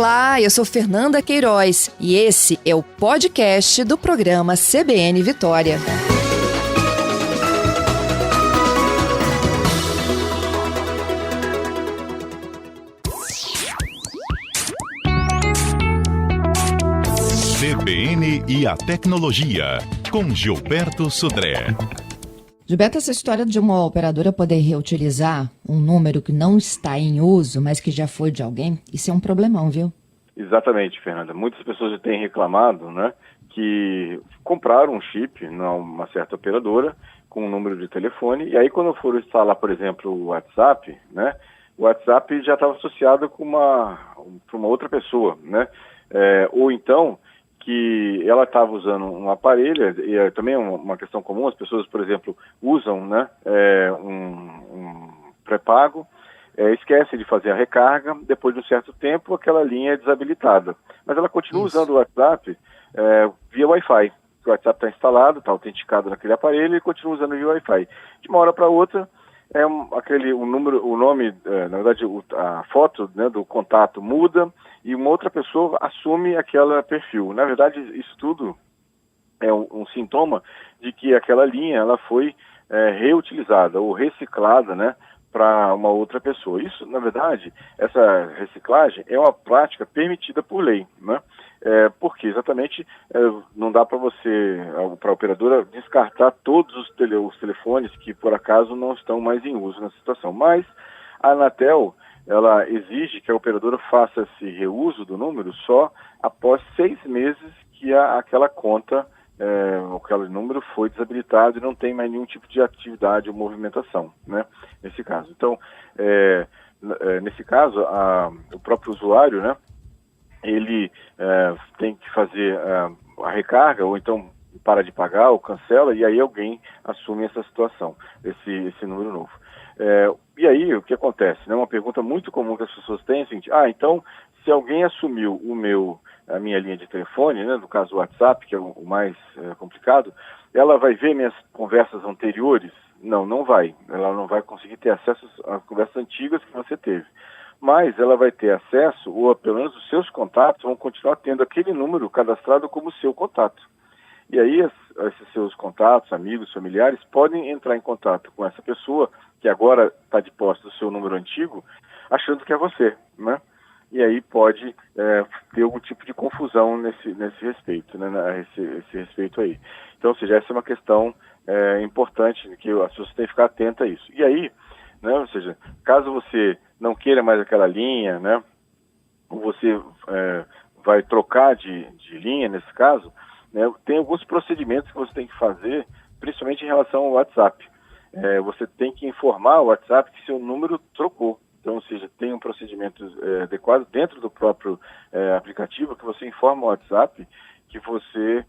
Olá, eu sou Fernanda Queiroz e esse é o podcast do programa CBN Vitória. CBN e a Tecnologia, com Gilberto Sudré. Gilberto, essa história de uma operadora poder reutilizar um número que não está em uso, mas que já foi de alguém, isso é um problemão, viu? Exatamente, Fernanda. Muitas pessoas já têm reclamado, né, que compraram um chip numa certa operadora com um número de telefone, e aí quando foram instalar, por exemplo, o WhatsApp, né, o WhatsApp já estava associado com uma outra pessoa, né, ou então que ela estava usando um aparelho, e é também uma questão comum, as pessoas, por exemplo, usam, né, um pré-pago, esquece de fazer a recarga, depois de um certo tempo aquela linha é desabilitada. Mas ela continua usando o WhatsApp via Wi-Fi. O WhatsApp está instalado, está autenticado naquele aparelho e continua usando via Wi-Fi. De uma hora para outra, o nome, na verdade, a foto, né, do contato muda e uma outra pessoa assume aquele perfil. Na verdade, isso tudo é um sintoma de que aquela linha ela foi reutilizada ou reciclada, né, para uma outra pessoa. Isso, na verdade, essa reciclagem é uma prática permitida por lei, né? Porque exatamente não dá para para a operadora, descartar todos os telefones que por acaso não estão mais em uso na situação. Mas a Anatel, ela exige que a operadora faça esse reuso do número só após 6 meses que aquela conta, aquele número foi desabilitado e não tem mais nenhum tipo de atividade ou movimentação, né, nesse caso. Então, nesse caso, o próprio usuário, né, ele tem que fazer a recarga, ou então para de pagar ou cancela, e aí alguém assume essa situação, esse número novo. E aí, o que acontece? Né, uma pergunta muito comum que as pessoas têm é a seguinte: então, se alguém assumiu a minha linha de telefone, né, no caso o WhatsApp, que é o mais complicado, ela vai ver minhas conversas anteriores? Não vai. Ela não vai conseguir ter acesso às conversas antigas que você teve. Mas ela vai ter acesso, ou pelo menos os seus contatos vão continuar tendo aquele número cadastrado como seu contato. E aí esses seus contatos, amigos, familiares, podem entrar em contato com essa pessoa que agora está de posse do seu número antigo, achando que é você, né? E aí pode ter algum tipo de confusão nesse respeito, né, esse respeito aí. Então, ou seja, essa é uma questão importante, que as pessoas têm que ficar atentas a isso. E aí, né, ou seja, caso você não queira mais aquela linha, né, ou você vai trocar de linha, nesse caso, né, tem alguns procedimentos que você tem que fazer, principalmente em relação ao WhatsApp. Você tem que informar o WhatsApp que seu número trocou. Então, ou seja, tem um procedimento adequado dentro do próprio aplicativo que você informa o WhatsApp que você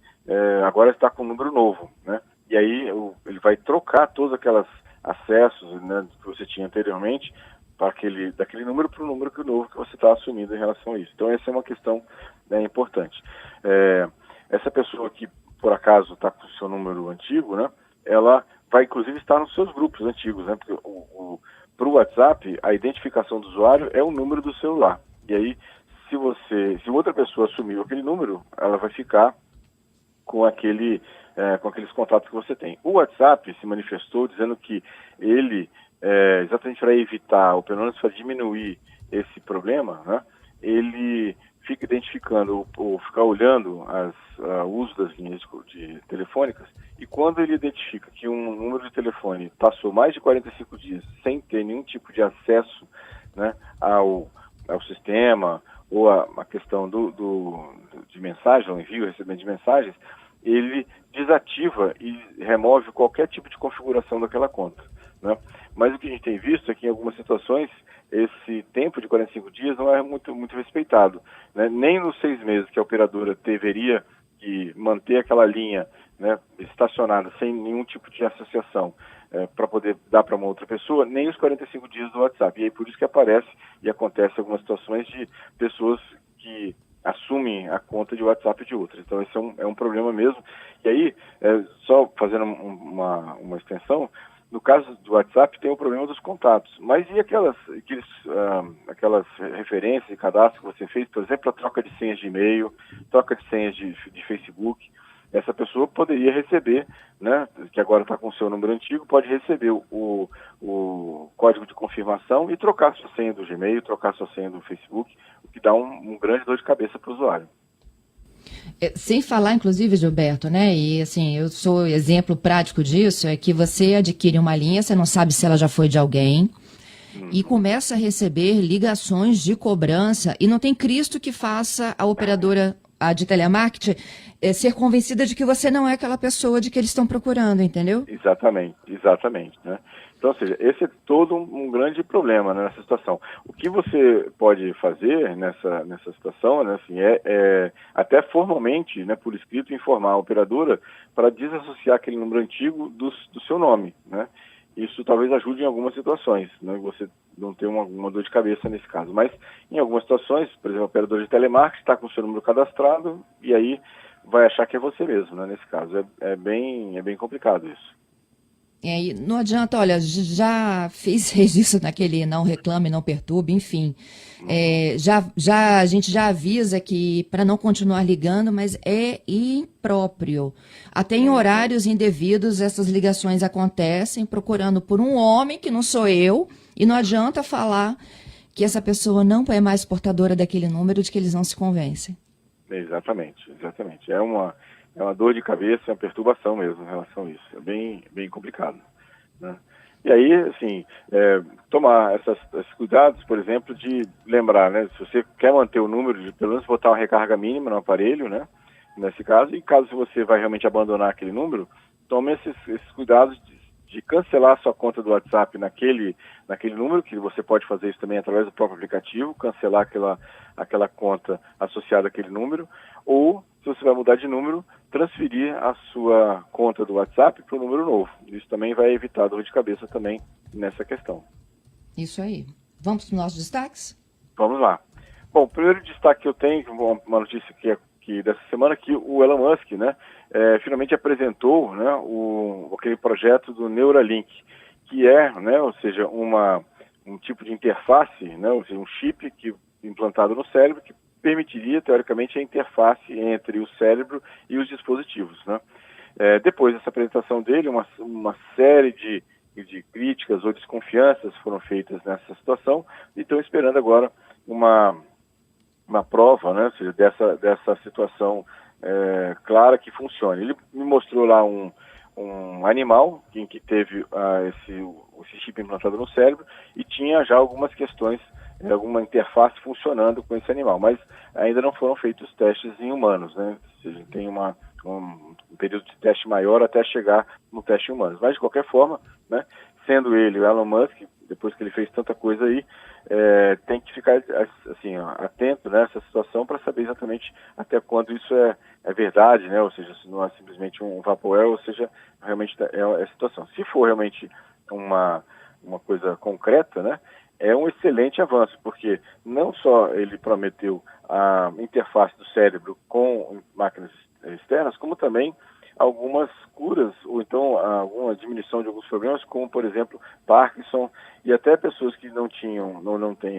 agora está com um número novo, né? E aí ele vai trocar todos aqueles acessos, né, que você tinha anteriormente daquele número para o número novo que você está assumindo em relação a isso. Então, essa é uma questão importante. Essa pessoa que, por acaso, está com o seu número antigo, né, ela vai, inclusive, estar nos seus grupos antigos, né? Porque para o WhatsApp, a identificação do usuário é o número do celular. E aí, se outra pessoa assumiu aquele número, ela vai ficar com aqueles contatos que você tem. O WhatsApp se manifestou dizendo que ele, exatamente para evitar, ou pelo menos para diminuir esse problema, né, ele fica identificando ou ficar olhando o uso das linhas telefônicas, e quando ele identifica que um número de telefone passou mais de 45 dias sem ter nenhum tipo de acesso, né, ao sistema, ou a questão de mensagem, o envio e recebimento de mensagens, ele desativa e remove qualquer tipo de configuração daquela conta, né? Mas o que a gente tem visto é que em algumas situações esse tempo de 45 dias não é muito respeitado, né? Nem nos 6 meses que a operadora deveria que manter aquela linha, né, estacionada sem nenhum tipo de associação para poder dar para uma outra pessoa, nem os 45 dias do WhatsApp. E aí por isso que aparece e acontece algumas situações de pessoas que assumem a conta de WhatsApp de outras. Então esse é um problema mesmo. E aí, só fazendo uma extensão, No caso do WhatsApp tem o problema dos contatos, mas e aquelas referências e cadastros que você fez, por exemplo, a troca de senhas de e-mail, troca de senhas de Facebook, essa pessoa poderia receber, né, que agora está com o seu número antigo, pode receber o código de confirmação e trocar sua senha do Gmail, trocar sua senha do Facebook, o que dá um grande dor de cabeça para o usuário. Sem falar, inclusive, Gilberto, né? E assim, eu sou exemplo prático disso, é que você adquire uma linha, você não sabe se ela já foi de alguém, e começa a receber ligações de cobrança, e não tem Cristo que faça a operadora, a de telemarketing, ser convencida de que você não é aquela pessoa de que eles estão procurando, entendeu? Exatamente, né? Então, ou seja, esse é todo um grande problema, né, nessa situação. O que você pode fazer nessa situação, né, assim, é até formalmente, né, por escrito, informar a operadora para desassociar aquele número antigo do seu nome, né? Isso talvez ajude em algumas situações, né? Você não ter uma dor de cabeça nesse caso. Mas em algumas situações, por exemplo, o operador de telemarketing está com o seu número cadastrado e aí vai achar que é você mesmo, né? Nesse caso. É bem complicado isso. E não adianta, olha, já fiz registro naquele não reclame, não perturbe, enfim. A gente já avisa que para não continuar ligando, mas é impróprio. Até em horários indevidos essas ligações acontecem, procurando por um homem que não sou eu, e não adianta falar que essa pessoa não é mais portadora daquele número, de que eles não se convencem. Exatamente. É uma dor de cabeça, é uma perturbação mesmo em relação a isso. É bem complicado, né? E aí, assim, tomar esses cuidados, por exemplo, de lembrar, né? Se você quer manter o número, de pelo menos botar uma recarga mínima no aparelho, né? Nesse caso, e caso você vai realmente abandonar aquele número, tome esses cuidados de cancelar a sua conta do WhatsApp naquele número, que você pode fazer isso também através do próprio aplicativo, cancelar aquela conta associada àquele número, ou, se você vai mudar de número, transferir a sua conta do WhatsApp para um número novo. Isso também vai evitar dor de cabeça também nessa questão. Isso aí. Vamos para os nossos destaques? Vamos lá. Bom, o primeiro destaque que eu tenho, uma notícia que dessa semana, que o Elon Musk, né, finalmente apresentou, né, aquele projeto do Neuralink, que é, né, ou seja, um tipo de interface, né, ou seja, um chip implantado no cérebro que permitiria, teoricamente, a interface entre o cérebro e os dispositivos, né? Depois dessa apresentação dele, uma série de críticas ou desconfianças foram feitas nessa situação e estão esperando agora uma prova, né, ou seja, dessa situação clara que funcione. Ele me mostrou lá um animal em que teve esse chip implantado no cérebro e tinha já algumas questões, alguma interface funcionando com esse animal, mas ainda não foram feitos testes em humanos, né? Ou seja, tem um período de teste maior até chegar no teste em humanos. Mas, de qualquer forma, né, sendo ele o Elon Musk, depois que ele fez tanta coisa aí, tem que ficar assim, atento nessa situação para saber exatamente até quando isso é verdade, né? Ou seja, se não é simplesmente um vaporware, ou seja, realmente é a situação. Se for realmente uma coisa concreta, né, é um excelente avanço, porque não só ele prometeu a interface do cérebro com máquinas externas, como também algumas curas, ou então alguma diminuição de alguns problemas, como, por exemplo, Parkinson, e até pessoas que não têm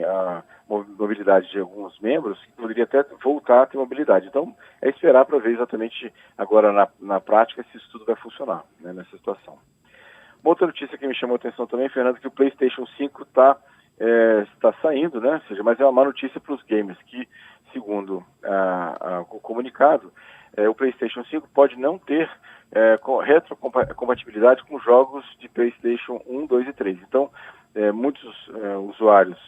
a mobilidade de alguns membros, que poderiam até voltar a ter mobilidade. Então, é esperar para ver exatamente agora na prática se isso tudo vai funcionar, né, nessa situação. Uma outra notícia que me chamou a atenção também, Fernando, é que o PlayStation 5 está saindo, né? Ou seja, mas é uma má notícia para os gamers, que, segundo o comunicado, o PlayStation 5 pode não ter retrocompatibilidade com jogos de PlayStation 1, 2 e 3. Então, muitos usuários,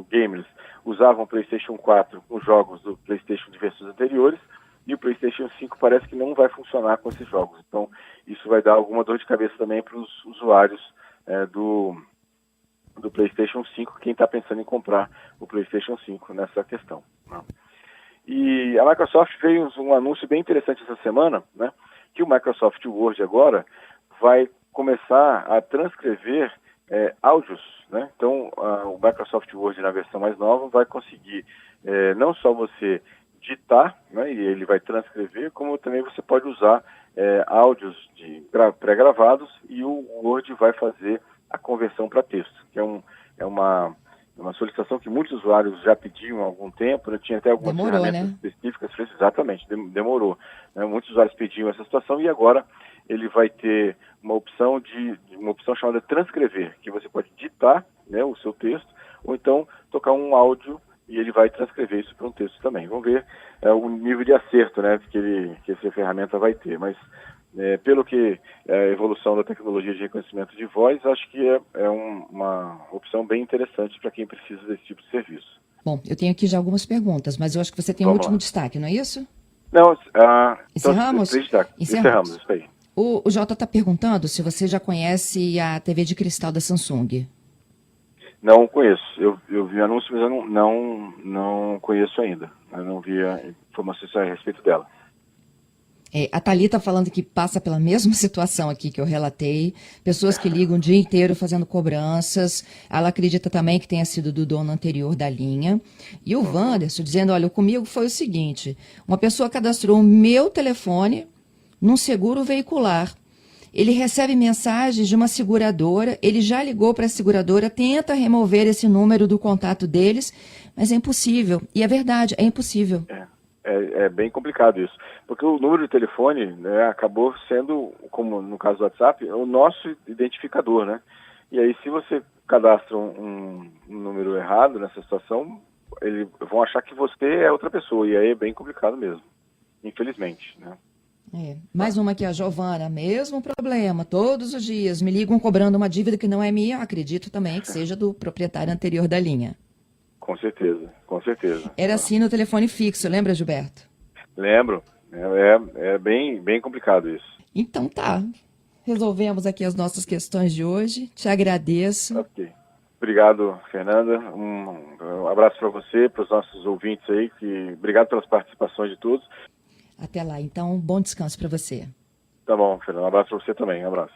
gamers, usavam o PlayStation 4 com jogos do PlayStation de versões anteriores, e o PlayStation 5 parece que não vai funcionar com esses jogos. Então, isso vai dar alguma dor de cabeça também para os usuários do PlayStation 5, quem está pensando em comprar o PlayStation 5 nessa questão, né? E a Microsoft fez um anúncio bem interessante essa semana, né, que o Microsoft Word agora vai começar a transcrever áudios, né? Então, o Microsoft Word na versão mais nova vai conseguir não só você digitar, né, e ele vai transcrever, como também você pode usar áudios pré-gravados e o Word vai fazer a conversão para texto, que é uma solicitação que muitos usuários já pediam há algum tempo, né? Tinha até algumas ferramentas específicas, exatamente, demorou. Né? Muitos usuários pediam essa situação e agora ele vai ter uma opção chamada transcrever, que você pode digitar, né, o seu texto, ou então tocar um áudio e ele vai transcrever isso para um texto também. Vamos ver o nível de acerto, né, que essa ferramenta vai ter, mas pelo que a evolução da tecnologia de reconhecimento de voz, acho que é uma opção bem interessante para quem precisa desse tipo de serviço. Bom, eu tenho aqui já algumas perguntas, mas eu acho que você tem um último destaque, não é isso? Não, encerramos? Encerramos, isso aí. O Jota está perguntando se você já conhece a TV de cristal da Samsung. Não conheço. Eu vi anúncio, mas eu não conheço ainda. Eu não vi informações a respeito dela. A Thalita falando que passa pela mesma situação aqui que eu relatei, pessoas que ligam o dia inteiro fazendo cobranças, ela acredita também que tenha sido do dono anterior da linha. E o Wanderson dizendo, olha, comigo foi o seguinte, uma pessoa cadastrou o meu telefone num seguro veicular. Ele recebe mensagens de uma seguradora, ele já ligou para a seguradora, tenta remover esse número do contato deles, mas é impossível. E é verdade, é impossível. É bem complicado isso, porque o número de telefone, né, acabou sendo, como no caso do WhatsApp, o nosso identificador, né? E aí se você cadastra um número errado nessa situação, eles vão achar que você é outra pessoa, e aí é bem complicado mesmo, infelizmente, né? Mais uma aqui, a Giovana, mesmo problema, todos os dias me ligam cobrando uma dívida que não é minha, acredito também que seja do proprietário anterior da linha. Com certeza, com certeza. Era assim no telefone fixo, lembra, Gilberto? Lembro, é bem complicado isso. Então tá, resolvemos aqui as nossas questões de hoje, te agradeço. Ok. Obrigado, Fernanda, um abraço para você, para os nossos ouvintes aí, obrigado pelas participações de todos. Até lá, então, bom descanso para você. Tá bom, Fernanda, um abraço para você também, um abraço.